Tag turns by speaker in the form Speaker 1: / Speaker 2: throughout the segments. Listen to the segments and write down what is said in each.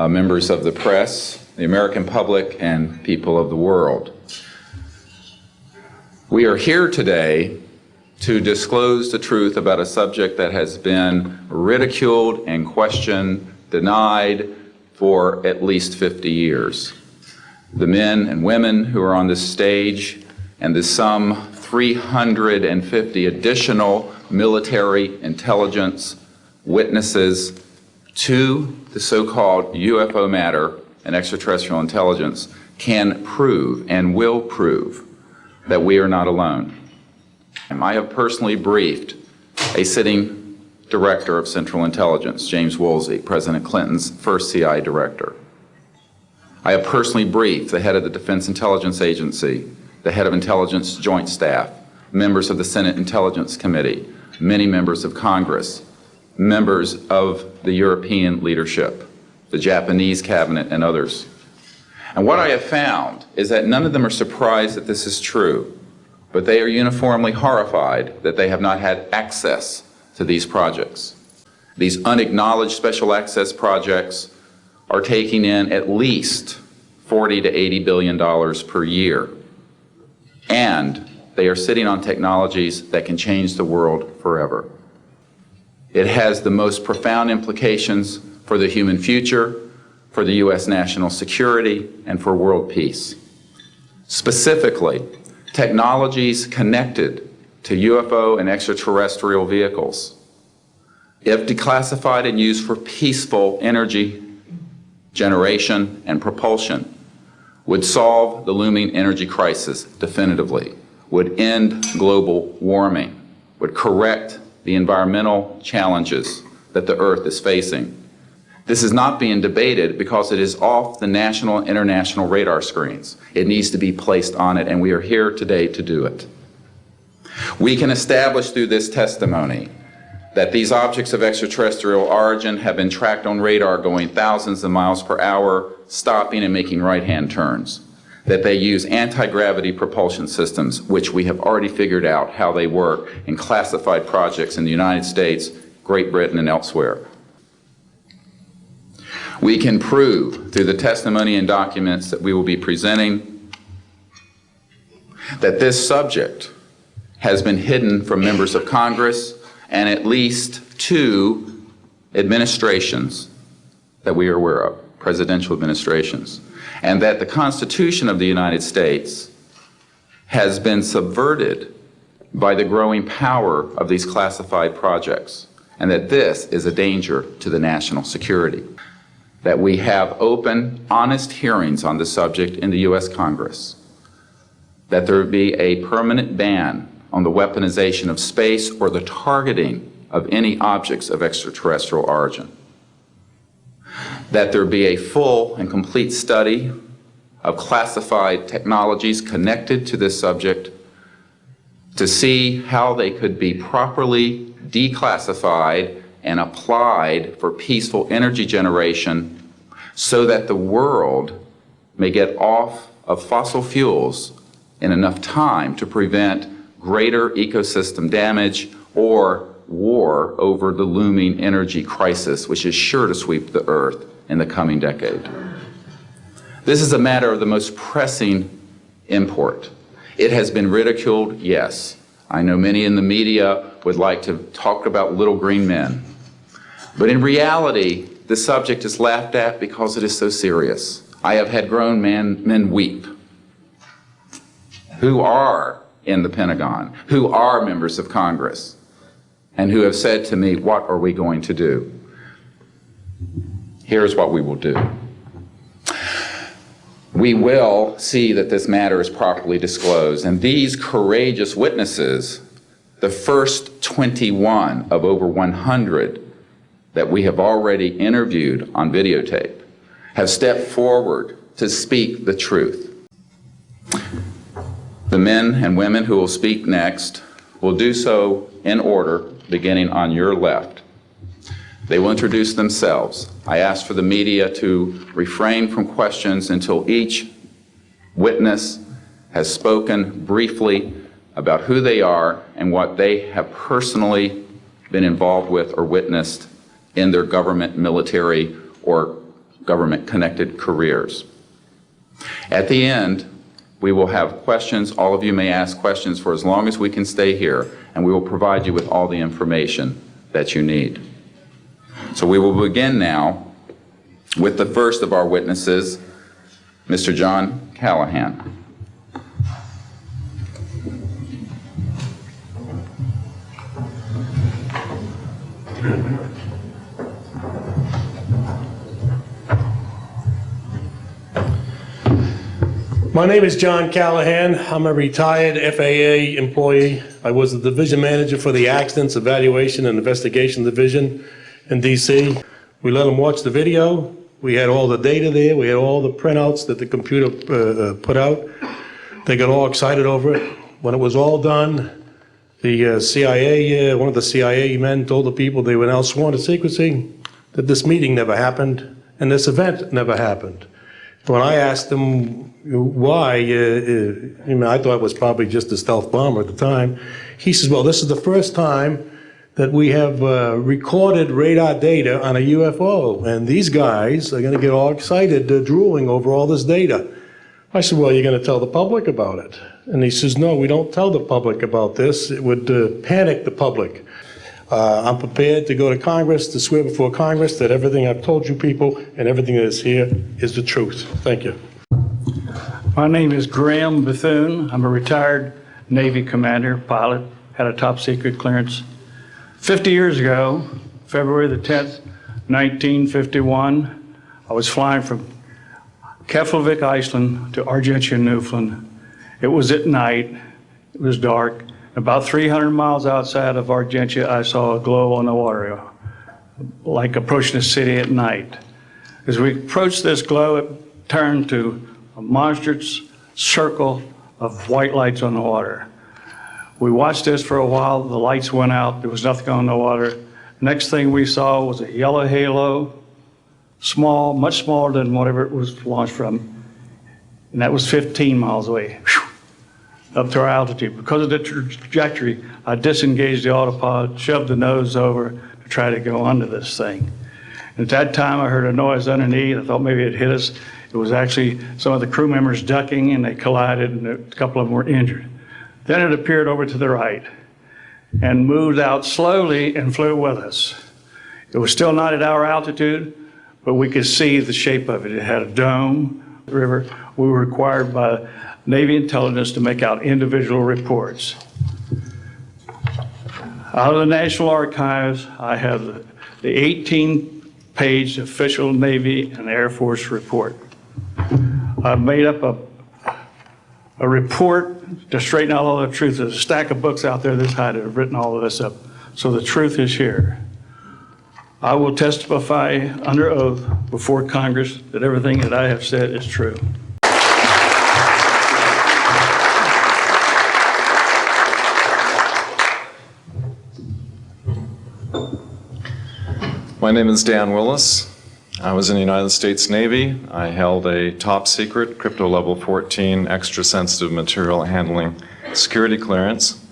Speaker 1: members of the press, the American public, and people of the world. We are here today to disclose the truth about a subject that has been ridiculed and questioned, denied for at least 50 years. The men and women who are on this stage and the some 350 additional military intelligence witnesses to the so-called UFO matter and extraterrestrial intelligence can prove and will prove that we are not alone. I have personally briefed a sitting director of Central Intelligence, James Woolsey, President Clinton's first CIA director. I have personally briefed the head of the Defense Intelligence Agency, the head of Intelligence Joint Staff, members of the Senate Intelligence Committee, many members of Congress, members of the European leadership, the Japanese cabinet, and others. And what I have found is that none of them are surprised that this is true, but they are uniformly horrified that they have not had access to these projects. These unacknowledged special access projects are taking in at least $40 to $80 billion per year. And they are sitting on technologies that can change the world forever. It has the most profound implications for the human future, for the U.S. national security, and for world peace. Specifically, technologies connected to UFO and extraterrestrial vehicles, if declassified and used for peaceful energy generation and propulsion, would solve the looming energy crisis definitively, would end global warming, would correct the environmental challenges that the Earth is facing. This is not being debated because it is off the national and international radar screens. It needs to be placed on it, and we are here today to do it. We can establish through this testimony that these objects of extraterrestrial origin have been tracked on radar going thousands of miles per hour, stopping and making right-hand turns, that they use anti-gravity propulsion systems, which we have already figured out how they work in classified projects in the United States, Great Britain, and elsewhere. We can prove through the testimony and documents that we will be presenting that this subject has been hidden from members of Congress and at least 2 administrations that we are aware of, presidential administrations, and that the Constitution of the United States has been subverted by the growing power of these classified projects, and that this is a danger to the national security. That we have open, honest hearings on the subject in the U.S. Congress, that there be a permanent ban on the weaponization of space or the targeting of any objects of extraterrestrial origin, that there be a full and complete study of classified technologies connected to this subject to see how they could be properly declassified and applied for peaceful energy generation so that the world may get off of fossil fuels in enough time to prevent greater ecosystem damage or war over the looming energy crisis, which is sure to sweep the Earth in the coming decade. This is a matter of the most pressing import. It has been ridiculed, yes. I know many in the media would like to talk about little green men. But in reality, the subject is laughed at because it is so serious. I have had grown men weep who are in the Pentagon, who are members of Congress, and who have said to me, what are we going to do? Here's what we will do. We will see that this matter is properly disclosed, and these courageous witnesses, the first 21 of over 100 that we have already interviewed on videotape, have stepped forward to speak the truth. The men and women who will speak next will do so in order, beginning on your left. They will introduce themselves. I ask for the media to refrain from questions until each witness has spoken briefly about who they are and what they have personally been involved with or witnessed in their government, military, or government-connected careers. At the end, we will have questions. All of you may ask questions for as long as we can stay here, and we will provide you with all the information that you need. So we will begin now with the first of our witnesses, Mr. John Callahan.
Speaker 2: My name is John Callahan. I'm a retired FAA employee. I was the division manager for the Accidents Evaluation and Investigation Division in DC. We let them watch the video. We had all the data there. We had all the printouts that the computer put out. They got all excited over it. When it was all done, the CIA, one of the CIA men told the people they were now sworn to secrecy, that this meeting never happened and this event never happened. When I asked him why, I thought it was probably just a stealth bomber at the time. He says, well, this is the first time that we have recorded radar data on a UFO, and these guys are going to get all excited, drooling over all this data. I said, well, you're going to tell the public about it? And he says, no, we don't tell the public about this. It would panic the public. I'm prepared to go to Congress, to swear before Congress that everything I've told you people and everything that is here is the truth. Thank you.
Speaker 3: My name is Graham Bethune. I'm a retired Navy commander, pilot, had a top secret clearance. 50 years ago, February the 10th, 1951, I was flying from Keflavik, Iceland to Argentia, Newfoundland. It was at night, it was dark. About 300 miles outside of Argentia, I saw a glow on the water, like approaching a city at night. As we approached this glow, it turned to a monstrous circle of white lights on the water. We watched this for a while. The lights went out. There was nothing on the water. Next thing we saw was a yellow halo, small, much smaller than whatever it was launched from, and that was 15 miles away. Up to our altitude. Because of the trajectory, I disengaged the autopilot, shoved the nose over to try to go under this thing. And at that time, I heard a noise underneath. I thought maybe it hit us. It was actually some of the crew members ducking, and they collided, and a couple of them were injured. Then it appeared over to the right and moved out slowly and flew with us. It was still not at our altitude, but we could see the shape of it. It had a dome, river. We were required by Navy intelligence to make out individual reports. Out of the National Archives, I have the 18-page official Navy and Air Force report. I've made up a report to straighten out all the truth. There's a stack of books out there this high that have written all of this up. So the truth is here. I will testify under oath before Congress that everything that I have said is true.
Speaker 4: My name is Dan Willis. I was in the United States Navy. I held a top secret crypto level 14 extra sensitive material handling security clearance.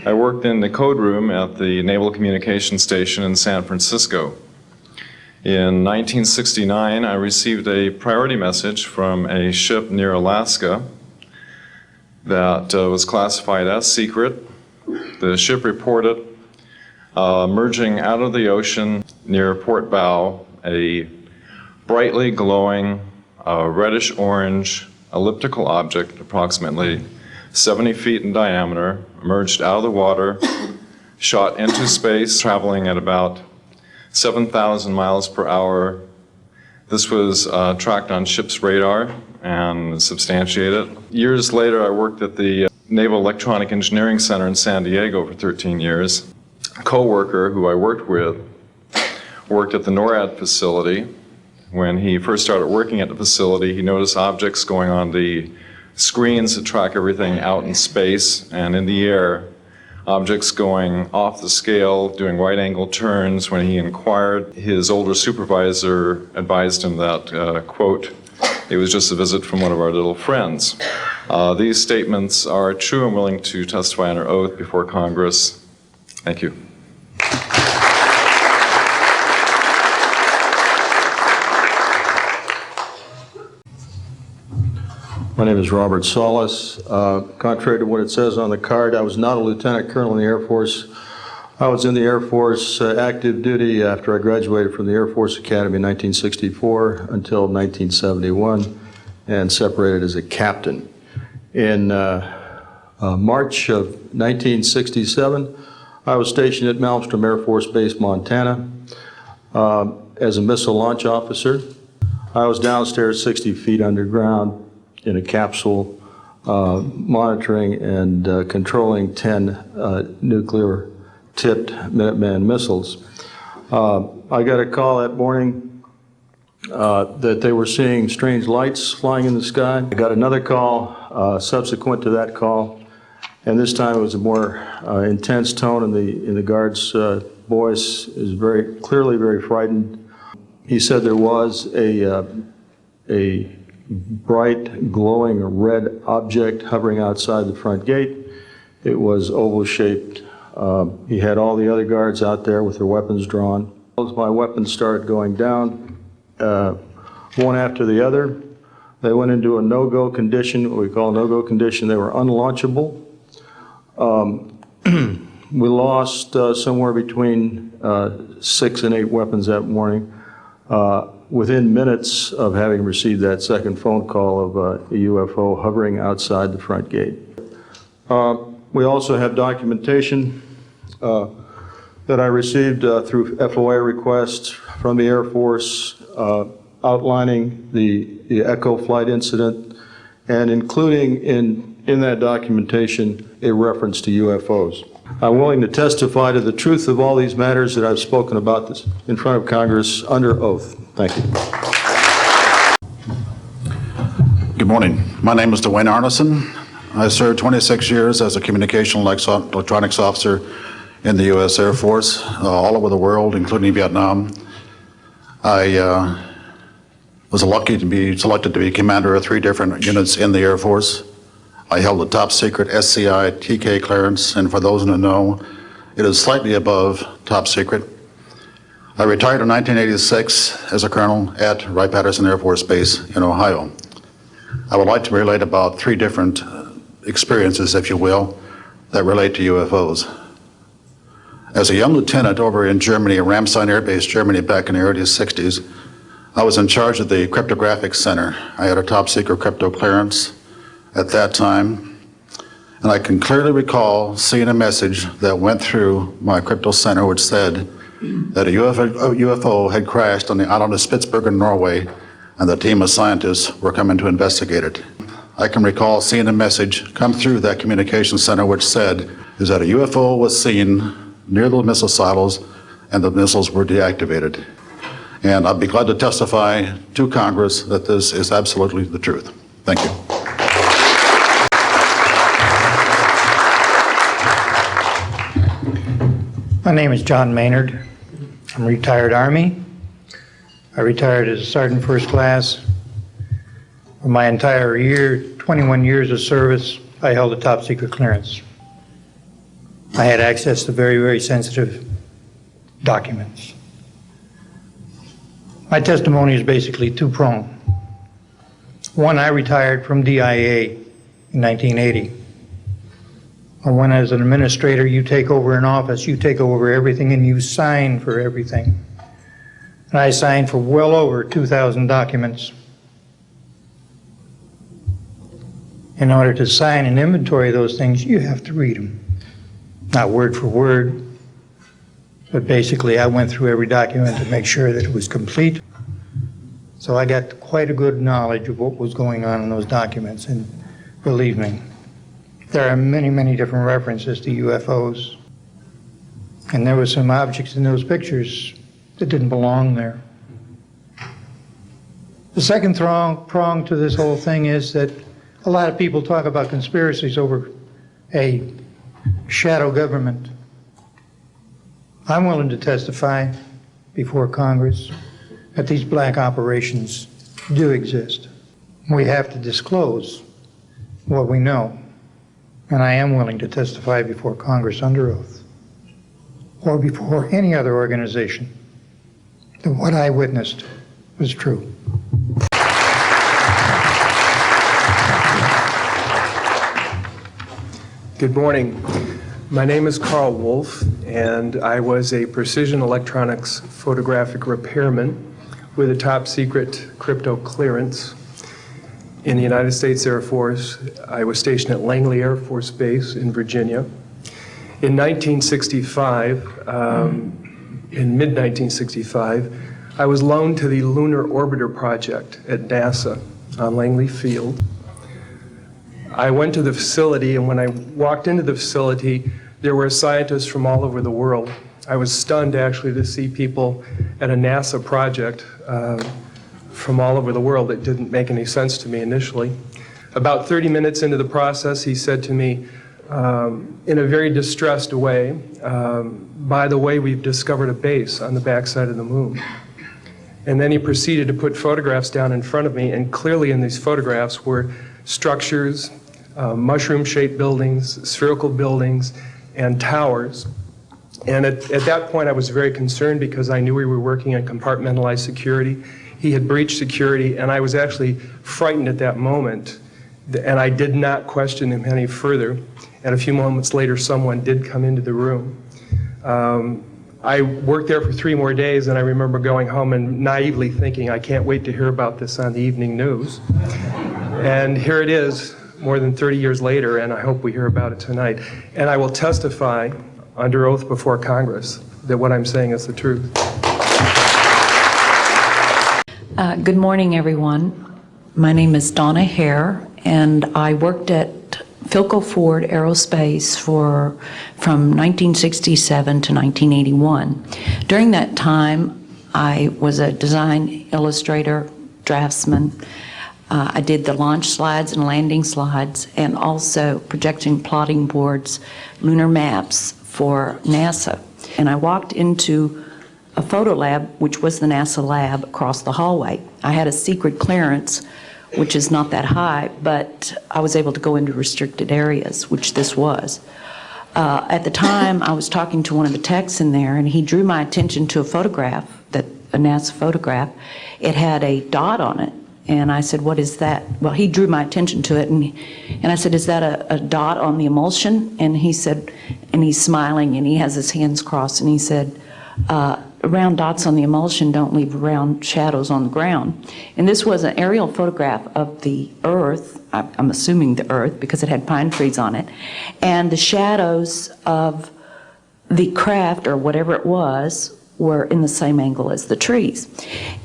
Speaker 4: I worked in the code room at the Naval Communications Station in San Francisco. In 1969, I received a priority message from a ship near Alaska that was classified as secret. The ship reported emerging out of the ocean near port bow, a brightly glowing reddish-orange elliptical object, approximately 70 feet in diameter, emerged out of the water, shot into space, traveling at about 7,000 miles per hour. This was tracked on ship's radar and substantiated. Years later, I worked at the Naval Electronic Engineering Center in San Diego for 13 years. A co-worker who I worked with worked at the NORAD facility. When he first started working at the facility, he noticed objects going on the screens that track everything out in space and in the air, objects going off the scale, doing right-angle turns. When he inquired, his older supervisor advised him that, quote, it was just a visit from one of our little friends. These statements are true. I'm willing to testify under oath before Congress. Thank you.
Speaker 5: My name is Robert Solis. Contrary to what it says on the card, I was not a lieutenant colonel in the Air Force. I was in the Air Force active duty after I graduated from the Air Force Academy in 1964 until 1971 and separated as a captain. In March of 1967, I was stationed at Malmstrom Air Force Base, Montana, as a missile launch officer. I was downstairs 60 feet underground in a capsule, monitoring and controlling 10 nuclear-tipped Minuteman missiles. I got a call that morning that they were seeing strange lights flying in the sky. I got another call subsequent to that call, and this time it was a more intense tone in the guard's voice. It was very clearly very frightened. He said there was a bright, glowing red object hovering outside the front gate. It was oval-shaped. He had all the other guards out there with their weapons drawn. As my weapons started going down, one after the other, they went into a no-go condition, what we call a no-go condition. They were unlaunchable. We lost somewhere between 6 and 8 weapons that morning. Within minutes of having received that second phone call of a UFO hovering outside the front gate. We also have documentation that I received through FOA requests from the Air Force outlining the Echo flight incident and including in that documentation a reference to UFOs. I'm willing to testify to the truth of all these matters that I've spoken about this in front of Congress under oath. Thank you.
Speaker 6: Good morning. My name is Dwayne Arneson. I served 26 years as a communication electronics officer in the U.S. Air Force, all over the world, including Vietnam. I was lucky to be selected to be commander of 3 different units in the Air Force. I held a top secret SCI TK clearance, and for those who know, it is slightly above top secret. I retired in 1986 as a colonel at Wright-Patterson Air Force Base in Ohio. I would like to relate about 3 different experiences, if you will, that relate to UFOs. As a young lieutenant over in Germany, at Ramstein Air Base, Germany, back in the early 60s, I was in charge of the cryptographic center. I had a top secret crypto clearance at that time, and I can clearly recall seeing a message that went through my crypto center which said that a UFO had crashed on the island of Spitsbergen, Norway, and the team of scientists were coming to investigate it. I can recall seeing a message come through that communication center which said is that a UFO was seen near the missile silos and the missiles were deactivated. And I'd be glad to testify to Congress that this is absolutely the truth. Thank you.
Speaker 7: My name is John Maynard. I'm a retired Army. I retired as a Sergeant First Class. For my entire 21 years of service, I held a top secret clearance. I had access to very, very sensitive documents. My testimony is basically 2-pronged. One, I retired from DIA in 1980. When as an administrator, you take over an office, you take over everything and you sign for everything. And I signed for well over 2,000 documents. In order to sign and inventory those things, you have to read them. Not word for word, but basically I went through every document to make sure that it was complete. So I got quite a good knowledge of what was going on in those documents, and believe me, there are many, many different references to UFOs. And there were some objects in those pictures that didn't belong there. The second prong to this whole thing is that a lot of people talk about conspiracies over a shadow government. I'm willing to testify before Congress that these black operations do exist. We have to disclose what we know. And I am willing to testify before Congress under oath, or before any other organization, that what I witnessed was true.
Speaker 8: Good morning. My name is Carl Wolf, and I was a precision electronics photographic repairman with a top secret crypto clearance in the United States Air Force. I was stationed at Langley Air Force Base in Virginia. In 1965, in mid-1965, I was loaned to the Lunar Orbiter Project at NASA on Langley Field. I went to the facility, and when I walked into the facility, there were scientists from all over the world. I was stunned, actually, to see people at a NASA project from all over the world. It didn't make any sense to me initially. About 30 minutes into the process, he said to me, in a very distressed way, by the way, we've discovered a base on the backside of the moon. And then he proceeded to put photographs down in front of me, and clearly in these photographs were structures, mushroom-shaped buildings, spherical buildings, and towers. And at that point, I was very concerned because I knew we were working on compartmentalized security. He had breached security, and I was actually frightened at that moment. And I did not question him any further. And a few moments later, someone did come into the room. I worked there for 3 more days, and I remember going home and naively thinking, I can't wait to hear about this on the evening news. And here it is, more than 30 years later, and I hope we hear about it tonight. And I will testify under oath before Congress that what I'm saying is the truth.
Speaker 9: Good morning, everyone. My name is Donna Hare, and I worked at Philco Ford Aerospace from 1967 to 1981. During that time, I was a design illustrator, draftsman. I did the launch slides and landing slides, and also projection plotting boards, lunar maps for NASA. And I walked into a photo lab, which was the NASA lab across the hallway. I had a secret clearance, which is not that high, but I was able to go into restricted areas, which this was. At the time, I was talking to one of the techs in there, and he drew my attention to a photograph, a NASA photograph. It had a dot on it, and I said, what is that? Well, he drew my attention to it, and I said, is that a dot on the emulsion? And he said, and he's smiling, and he has his hands crossed, and he said, round dots on the emulsion don't leave round shadows on the ground. And this was an aerial photograph of the Earth, I'm assuming the Earth, because it had pine trees on it, and the shadows of the craft, or whatever it was, were in the same angle as the trees.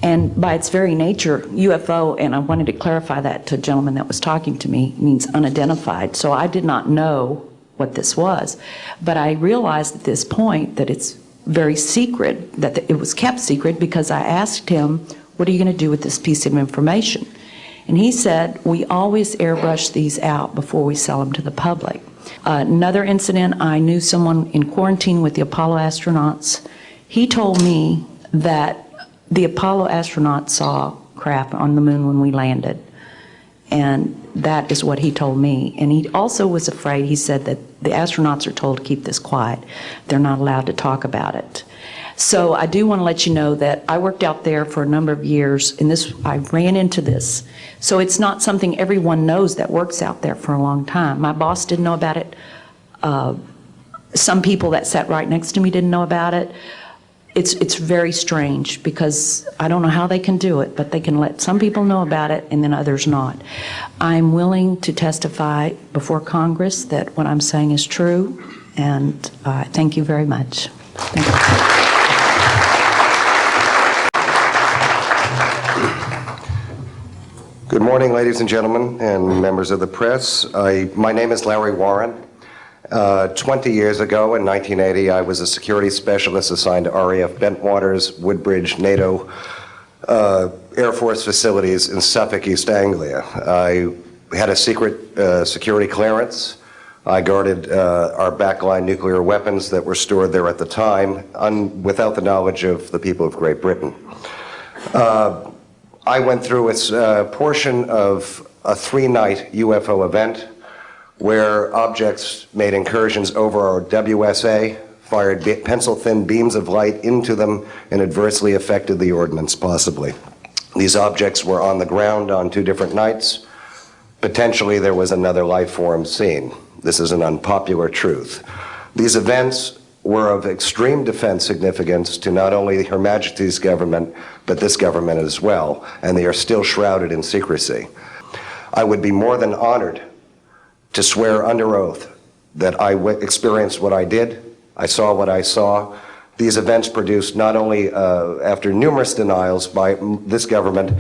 Speaker 9: And by its very nature, UFO, and I wanted to clarify that to a gentleman that was talking to me, means unidentified. So I did not know what this was. But I realized at this point that it's very secret, that it was kept secret, because I asked him, what are you going to do with this piece of information? And he said, we always airbrush these out before we sell them to the public. Another incident, I knew someone in quarantine with the Apollo astronauts. He told me that the Apollo astronauts saw craft on the moon when we landed. And that is what he told me. And he also was afraid, he said that the astronauts are told to keep this quiet. They're not allowed to talk about it. So I do want to let you know that I worked out there for a number of years, and I ran into this. So it's not something everyone knows that works out there for a long time. My boss didn't know about it. Some people that sat right next to me didn't know about it. It's very strange, because I don't know how they can do it, but they can let some people know about it and then others not. I'm willing to testify before Congress that what I'm saying is true, and thank you very much. Thank you.
Speaker 10: Good morning, ladies and gentlemen, and members of the press. My name is Larry Warren. 20 years ago, in 1980, I was a security specialist assigned to RAF Bentwaters, Woodbridge, NATO Air Force facilities in Suffolk, East Anglia. I had a secret security clearance. I guarded our backline nuclear weapons that were stored there at the time, without the knowledge of the people of Great Britain. I went through a portion of a 3-night UFO event where objects made incursions over our WSA, fired pencil-thin beams of light into them, and adversely affected the ordnance, possibly. These objects were on the ground on 2 different nights. Potentially, there was another life form seen. This is an unpopular truth. These events were of extreme defense significance to not only Her Majesty's government, but this government as well, and they are still shrouded in secrecy. I would be more than honored to swear under oath that I experienced what I did, I saw what I saw. These events produced not only, after numerous denials by this government,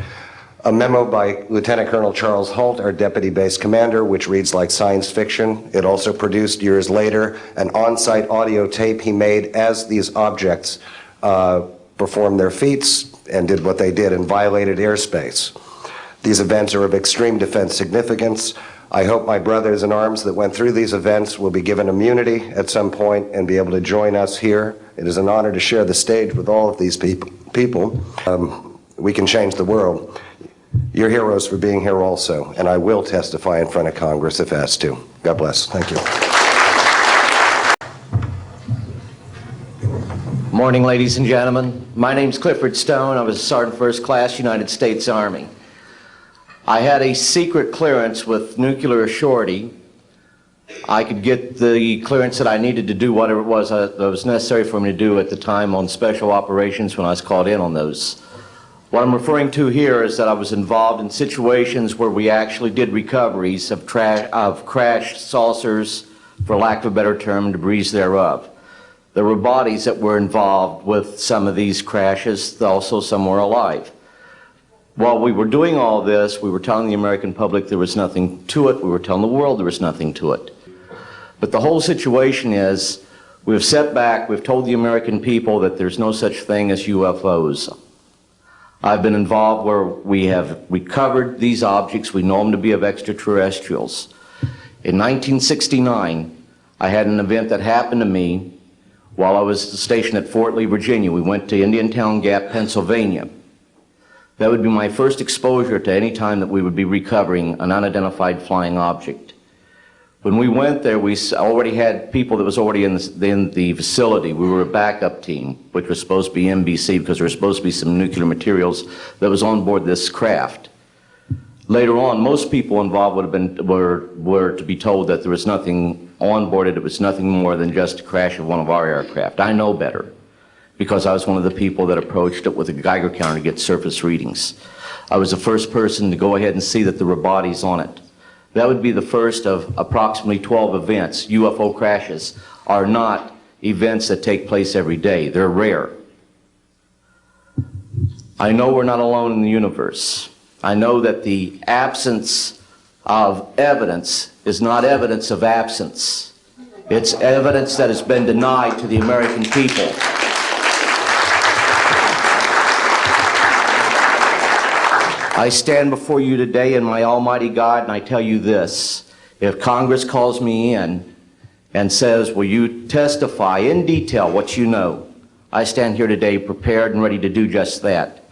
Speaker 10: a memo by Lieutenant Colonel Charles Holt, our Deputy Base Commander, which reads like science fiction. It also produced, years later, an on-site audio tape he made as these objects performed their feats and did what they did and violated airspace. These events are of extreme defense significance. I hope my brothers in arms that went through these events will be given immunity at some point and be able to join us here. It is an honor to share the stage with all of these people. We can change the world. You're heroes for being here also, and I will testify in front of Congress if asked to. God bless. Thank you.
Speaker 11: Morning, ladies and gentlemen. My name's Clifford Stone. I was a Sergeant First Class, United States Army. I had a secret clearance with nuclear surety. I could get the clearance that I needed to do whatever it was that was necessary for me to do at the time on special operations when I was called in on those. What I'm referring to here is that I was involved in situations where we actually did recoveries of crashed saucers, for lack of a better term, debris thereof. There were bodies that were involved with some of these crashes, also some were alive. While we were doing all this, we were telling the American public there was nothing to it. We were telling the world there was nothing to it. But the whole situation is, we've set back, we've told the American people that there's no such thing as UFOs. I've been involved where we have recovered these objects. We know them to be of extraterrestrials. In 1969, I had an event that happened to me while I was stationed at Fort Lee, Virginia. We went to Indiantown Gap, Pennsylvania. That would be my first exposure to any time that we would be recovering an unidentified flying object. When we went there, we already had people that was already in the facility. We were a backup team, which was supposed to be NBC because there was supposed to be some nuclear materials that was on board this craft. Later on, most people involved would have been, were to be told that there was nothing on board it. It was nothing more than just a crash of one of our aircraft. I know better, because I was one of the people that approached it with a Geiger counter to get surface readings. I was the first person to go ahead and see that there were bodies on it. That would be the first of approximately 12 events. UFO crashes are not events that take place every day. They're rare. I know we're not alone in the universe. I know that the absence of evidence is not evidence of absence. It's evidence that has been denied to the American people. I stand before you today in my almighty God, and I tell you this. If Congress calls me in and says, will you testify in detail what you know, I stand here today prepared and ready to do just that.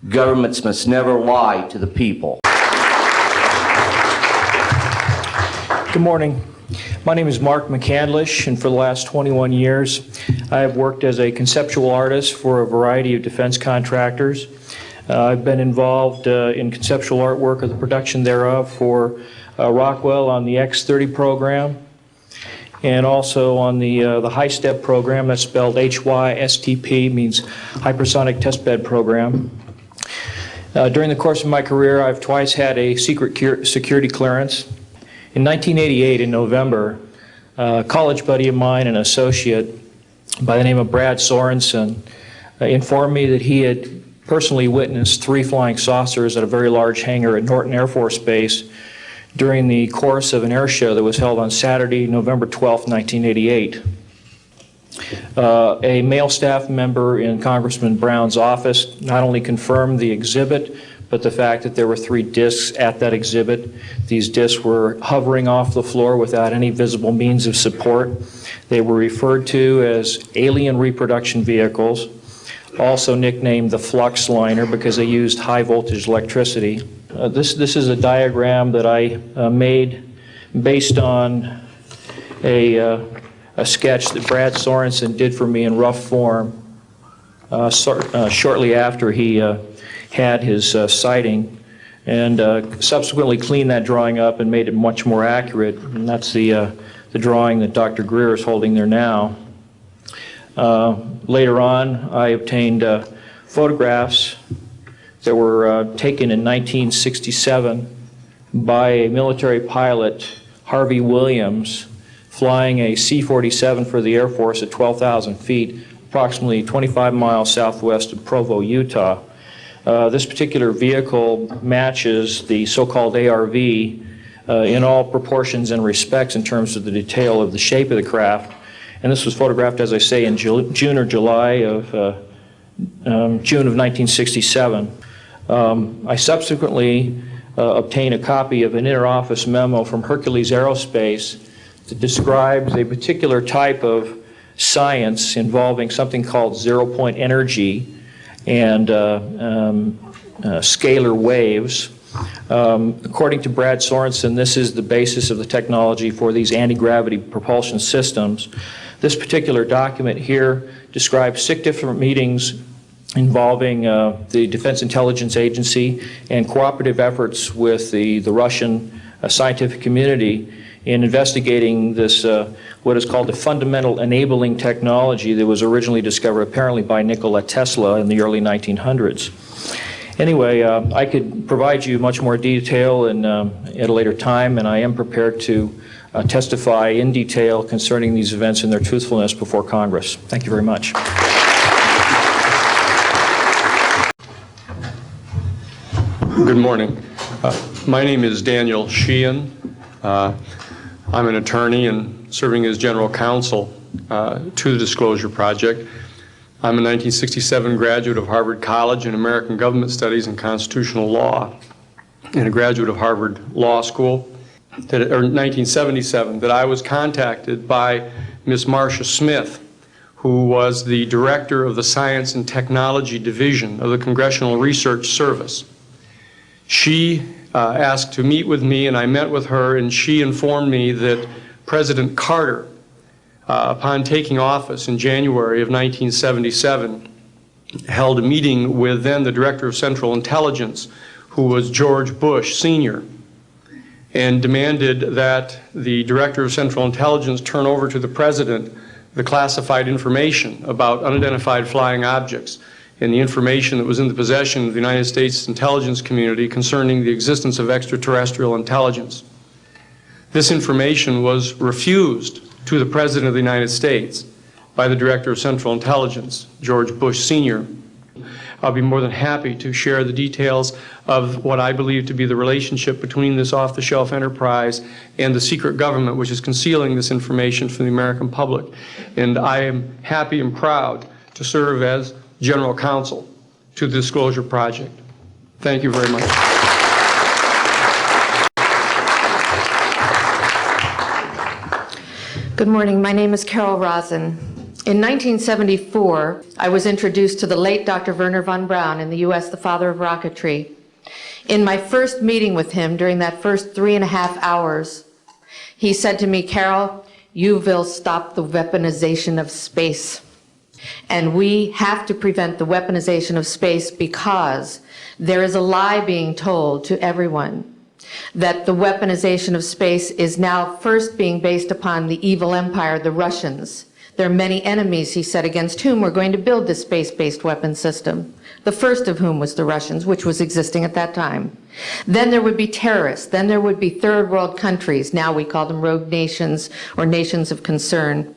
Speaker 11: Governments must never lie to the people.
Speaker 12: Good morning. My name is Mark McCandlish, and for the last 21 years, I have worked as a conceptual artist for a variety of defense contractors. I've been involved in conceptual artwork of the production thereof for Rockwell on the X-30 program, and also on the high-step program. That's spelled HYSTP, means Hypersonic Testbed Program. During the course of my career, I've twice had a secret security clearance. In 1988, in November, a college buddy of mine, an associate by the name of Brad Sorensen, informed me that he had personally witnessed 3 flying saucers at a very large hangar at Norton Air Force Base during the course of an air show that was held on Saturday, November 12, 1988. A male staff member in Congressman Brown's office not only confirmed the exhibit, but the fact that there were 3 discs at that exhibit. These discs were hovering off the floor without any visible means of support. They were referred to as alien reproduction vehicles, also nicknamed the flux liner because they used high voltage electricity. This is a diagram that I made based on a sketch that Brad Sorensen did for me in rough form shortly after he had his sighting and subsequently cleaned that drawing up and made it much more accurate. And that's the drawing that Dr. Greer is holding there now. Later on, I obtained photographs that were taken in 1967 by a military pilot, Harvey Williams, flying a C-47 for the Air Force at 12,000 feet, approximately 25 miles southwest of Provo, Utah. This particular vehicle matches the so-called ARV in all proportions and respects in terms of the detail of the shape of the craft. And this was photographed, as I say, in June or July of June of 1967. I subsequently obtained a copy of an interoffice memo from Hercules Aerospace that describes a particular type of science involving something called zero-point energy and scalar waves. According to Brad Sorensen, this is the basis of the technology for these anti-gravity propulsion systems. This particular document here describes 6 different meetings involving the Defense Intelligence Agency and cooperative efforts with the Russian scientific community in investigating this, what is called the fundamental enabling technology that was originally discovered apparently by Nikola Tesla in the early 1900s. Anyway, I could provide you much more detail at a later time, and I am prepared to testify in detail concerning these events and their truthfulness before Congress. Thank you very much.
Speaker 13: Good morning. My name is Daniel Sheehan. I'm an attorney and serving as general counsel to the Disclosure Project. I'm a 1967 graduate of Harvard College in American Government Studies and Constitutional Law, and a graduate of Harvard Law School. Or 1977, that I was contacted by Ms. Marcia Smith, who was the director of the Science and Technology Division of the Congressional Research Service. She asked to meet with me, and I met with her, and she informed me that President Carter, upon taking office in January of 1977, held a meeting with then the Director of Central Intelligence, who was George Bush Sr., and demanded that the Director of Central Intelligence turn over to the President the classified information about unidentified flying objects and the information that was in the possession of the United States intelligence community concerning the existence of extraterrestrial intelligence. This information was refused to the President of the United States by the Director of Central Intelligence, George Bush Sr. I'll be more than happy to share the details of what I believe to be the relationship between this off-the-shelf enterprise and the secret government which is concealing this information from the American public. And I am happy and proud to serve as General Counsel to the Disclosure Project. Thank you very much.
Speaker 14: Good morning. My name is Carol Rosen. In 1974, I was introduced to the late Dr. Wernher von Braun in the U.S., the father of rocketry. In my first meeting with him, during that first 3.5 hours, he said to me, "Carol, you will stop the weaponization of space. And we have to prevent the weaponization of space because there is a lie being told to everyone that the weaponization of space is now first being based upon the evil empire, the Russians. There are many enemies," he said, "against whom we're going to build this space-based weapon system, the first of whom was the Russians, which was existing at that time. Then there would be terrorists. Then there would be third world countries. Now we call them rogue nations or nations of concern.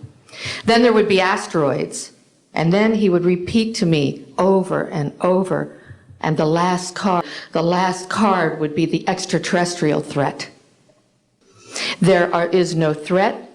Speaker 14: Then there would be asteroids." And then he would repeat to me over and over, and the last card would be the extraterrestrial threat. There is no threat.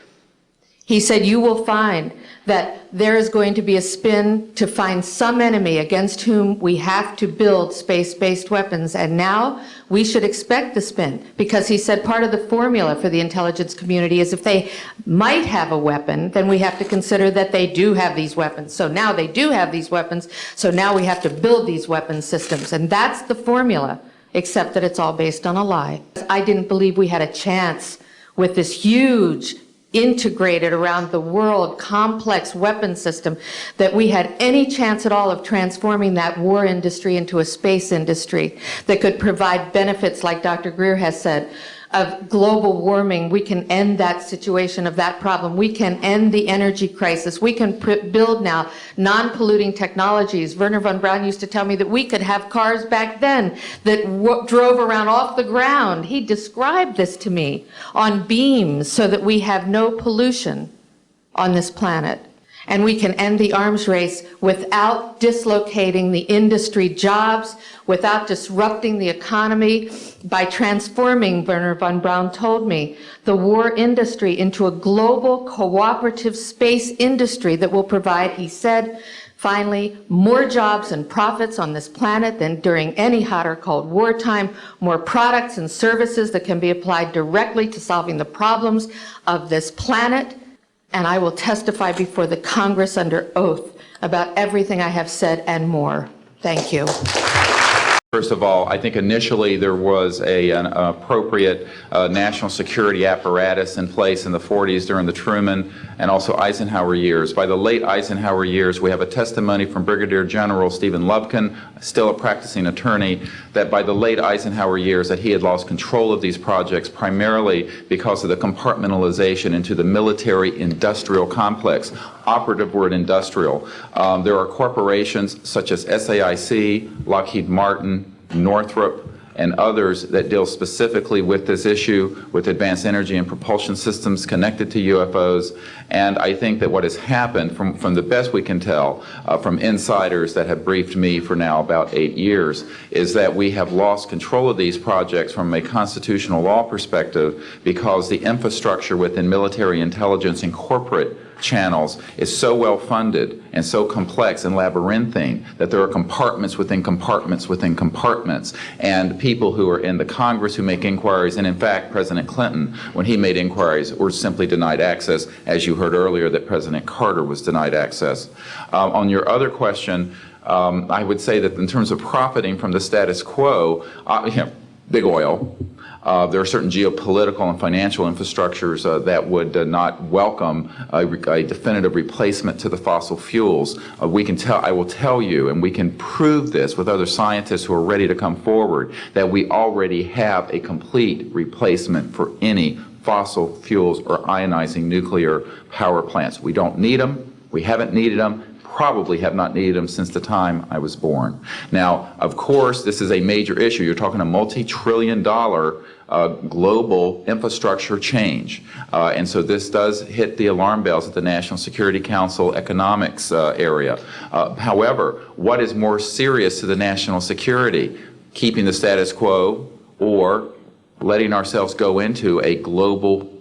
Speaker 14: He said, "You will find that there is going to be a spin to find some enemy against whom we have to build space-based weapons, and now we should expect the spin," because he said part of the formula for the intelligence community is if they might have a weapon, then we have to consider that they do have these weapons. So now they do have these weapons, so now we have to build these weapon systems, and that's the formula, except that it's all based on a lie. I didn't believe we had a chance with this huge integrated around the world, complex weapon system, that we had any chance at all of transforming that war industry into a space industry that could provide benefits, like Dr. Greer has said, of global warming. We can end that situation of that problem. We can end the energy crisis. We can build now non-polluting technologies. Wernher von Braun used to tell me that we could have cars back then that drove around off the ground. He described this to me on beams so that we have no pollution on this planet. And we can end the arms race without dislocating the industry jobs, without disrupting the economy, by transforming, Wernher von Braun told me, the war industry into a global cooperative space industry that will provide, he said, finally, more jobs and profits on this planet than during any hot or cold wartime, more products and services that can be applied directly to solving the problems of this planet. And I will testify before the Congress under oath about everything I have said and more. Thank you.
Speaker 1: First of all, I think initially there was an appropriate national security apparatus in place in the 40s during the Truman and also Eisenhower years. By the late Eisenhower years, we have a testimony from Brigadier General Stephen Lubkin, still a practicing attorney, that by the late Eisenhower years that he had lost control of these projects primarily because of the compartmentalization into the military-industrial complex. Operative word industrial. There are corporations such as SAIC, Lockheed Martin, Northrop, and others that deal specifically with this issue, with advanced energy and propulsion systems connected to UFOs. And I think that what has happened, from the best we can tell, from insiders that have briefed me for now about 8 years, is that we have lost control of these projects from a constitutional law perspective because the infrastructure within military intelligence and corporate channels is so well funded and so complex and labyrinthine that there are compartments within compartments within compartments, and people who are in the Congress who make inquiries, and in fact President Clinton, when he made inquiries, were simply denied access, as you heard earlier that President Carter was denied access. On your other question, I would say that in terms of profiting from the status quo, big oil. There are certain geopolitical and financial infrastructures that would not welcome a definitive replacement to the fossil fuels. I will tell you, and we can prove this with other scientists who are ready to come forward, that we already have a complete replacement for any fossil fuels or ionizing nuclear power plants. We don't need them. We haven't needed them. Probably have not needed them since the time I was born. Now, of course, this is a major issue. You're talking a multi-trillion-dollar global infrastructure change. And so this does hit the alarm bells at the National Security Council economics area. However, what is more serious to the national security? Keeping the status quo or letting ourselves go into a global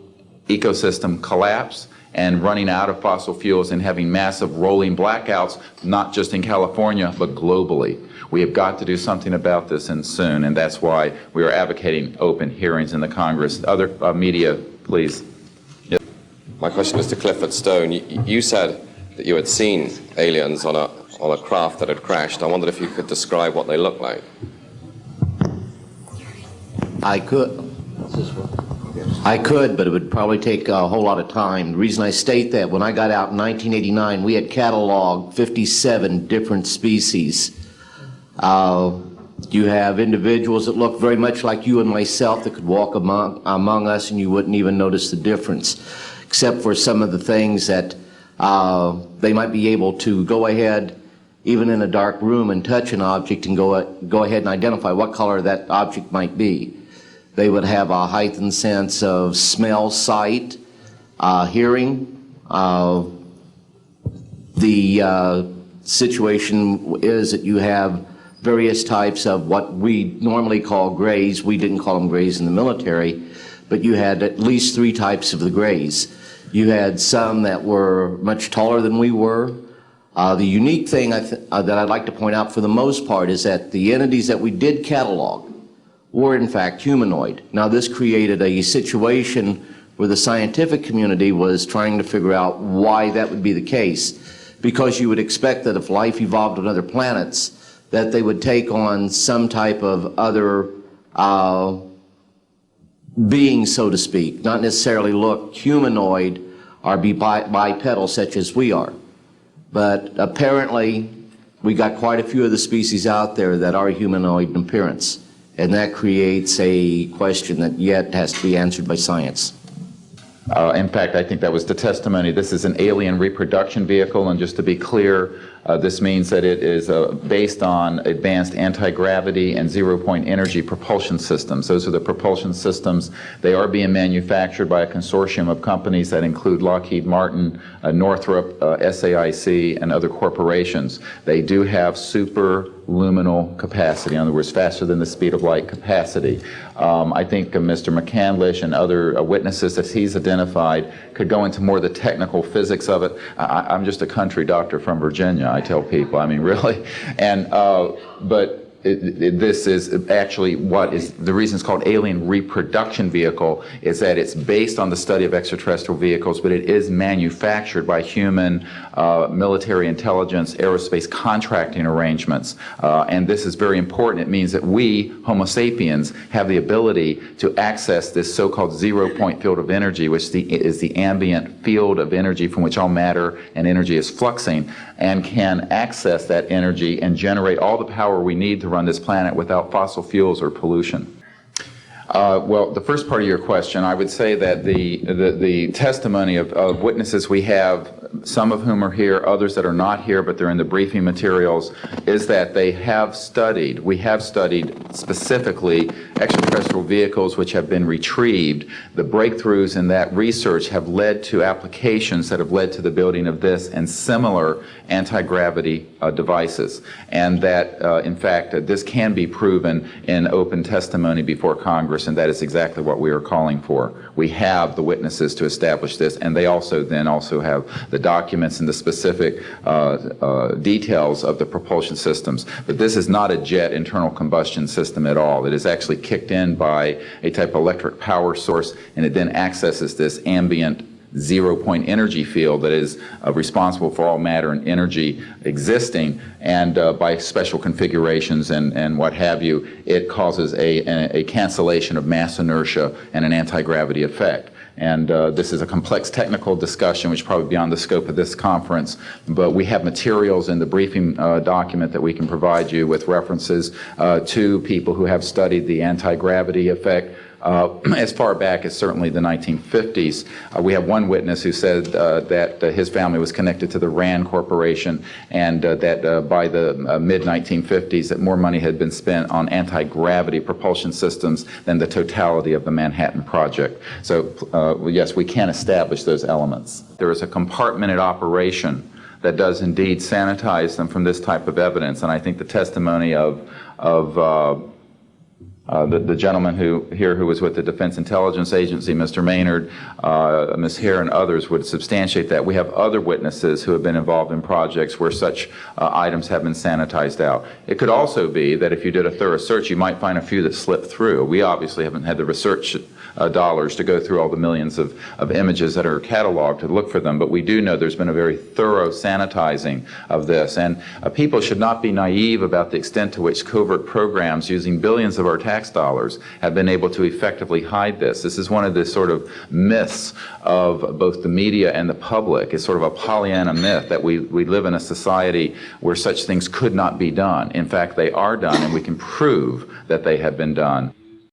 Speaker 1: ecosystem collapse and running out of fossil fuels and having massive rolling blackouts, not just in California, but globally. We have got to do something about this, and soon, and that's why we are advocating open hearings in the Congress. Other media, please. Yes.
Speaker 15: My question is to Clifford Stone. You said that you had seen aliens on a craft that had crashed. I wondered if you could describe what they looked like.
Speaker 11: I could, but it would probably take a whole lot of time. The reason I state that, when I got out in 1989, we had cataloged 57 different species. You have individuals that look very much like you and myself that could walk among us and you wouldn't even notice the difference, except for some of the things that they might be able to go ahead, even in a dark room, and touch an object and go ahead and identify what color that object might be. They would have a heightened sense of smell, sight, hearing. The situation is that you have various types of what we normally call grays. We didn't call them grays in the military, but you had at least 3 types of the grays. You had some that were much taller than we were. The unique thing that I'd like to point out for the most part is that the entities that we did catalog were in fact humanoid. Now this created a situation where the scientific community was trying to figure out why that would be the case, because you would expect that if life evolved on other planets that they would take on some type of other being, so to speak, not necessarily look humanoid, are bipedal such as we are. But apparently, we got quite a few of the species out there that are humanoid in appearance, and that creates a question that yet has to be answered by science.
Speaker 1: In fact, I think that was the testimony. This is an alien reproduction vehicle, and just to be clear, this means that it is based on advanced anti-gravity and zero-point energy propulsion systems. Those are the propulsion systems. They are being manufactured by a consortium of companies that include Lockheed Martin, Northrop, SAIC, and other corporations. They do have superluminal capacity, in other words, faster than the speed of light capacity. I think Mr. McCandlish and other witnesses that he's identified could go into more of the technical physics of it. I'm just a country doctor from Virginia, I tell people. I mean, really. And but this is actually what is the reason it's called alien reproduction vehicle is that it's based on the study of extraterrestrial vehicles, but it is manufactured by human military intelligence, aerospace contracting arrangements. And this is very important. It means that we, Homo sapiens, have the ability to access this so-called zero-point field of energy, which is the ambient field of energy from which all matter and energy is fluxing, and can access that energy and generate all the power we need to run this planet without fossil fuels or pollution. Well, the first part of your question, I would say that the testimony of witnesses we have, some of whom are here, others that are not here, but they're in the briefing materials, is that we have studied specifically extraterrestrial vehicles which have been retrieved. The breakthroughs in that research have led to applications that have led to the building of this and similar anti-gravity devices. And that, in fact, this can be proven in open testimony before Congress, and that is exactly what we are calling for. We have the witnesses to establish this, and they also have the documents and the specific details of the propulsion systems. But this is not a jet internal combustion system at all. It is actually kicked in by a type of electric power source, and it then accesses this ambient zero-point energy field that is responsible for all matter and energy existing, and by special configurations and what have you, it causes a cancellation of mass inertia and an anti-gravity effect. And this is a complex technical discussion, which is probably beyond the scope of this conference, but we have materials in the briefing document that we can provide you with references to people who have studied the anti-gravity effect. As far back as certainly the 1950s. We have one witness who said that his family was connected to the RAND Corporation, and that by the mid-1950s that more money had been spent on anti-gravity propulsion systems than the totality of the Manhattan Project. So yes, we can establish those elements. There is a compartmented operation that does indeed sanitize them from this type of evidence, and I think the testimony of the gentleman who was with the Defense Intelligence Agency, Mr. Maynard, Ms. Hare, and others would substantiate that. We have other witnesses who have been involved in projects where such items have been sanitized out. It could also be that if you did a thorough search, you might find a few that slipped through. We obviously haven't had the research dollars to go through all the millions of images that are cataloged to look for them, but we do know there's been a very thorough sanitizing of this. And people should not be naive about the extent to which covert programs using billions of our tax dollars have been able to effectively hide this. This is one of the sort of myths of both the media and the public. It's sort of a Pollyanna myth that we live in a society where such things could not be done. In fact, they are done, and we can prove that they have been done.